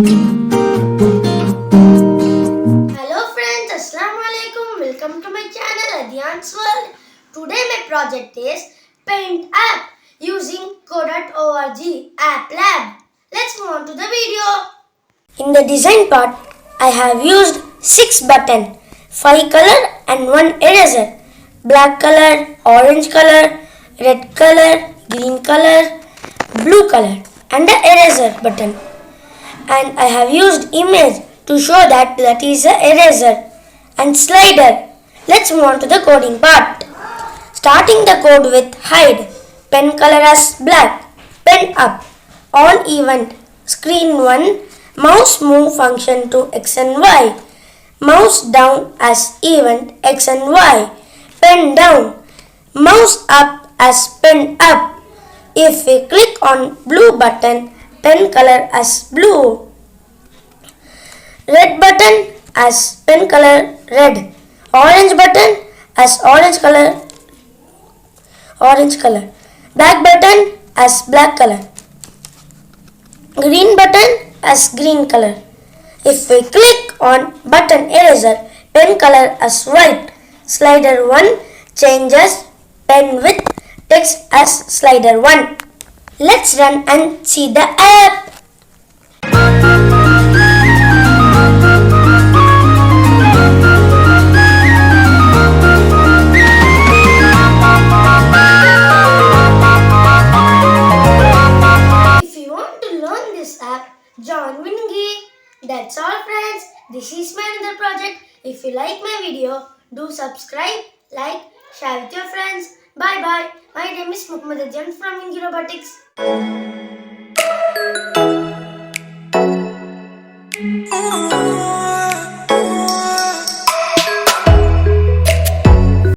Hello friends, Assalamu alaikum. Welcome to my channel Adyan's World. Today my project is Paint app using co.org app lab. Let's move on to the video. In the design part, I have used 6 buttons, 5 color and 1 eraser, black color, orange color, red color, green color, blue color and the eraser button. And I have used image to show that is a eraser and slider. Let's move on to the coding part. Starting the code with hide, pen color as black, pen up, on event, screen 1, mouse move function to x and y, mouse down as event x and y, pen down, mouse up as pen up. If we click on blue button, pen color as blue, red button as pen color red, orange button as orange color, black button as black color, green button as green color. If we click on button eraser, pen color as white, slider 1 changes pen with text as slider 1. Let's run and see the app. If you want to learn this app, join Wingy. That's all friends. This is my another project. If you like my video, do subscribe, like, share with your friends. Bye bye. My name is Muhammad Adyan from Wingy Robotics. Oh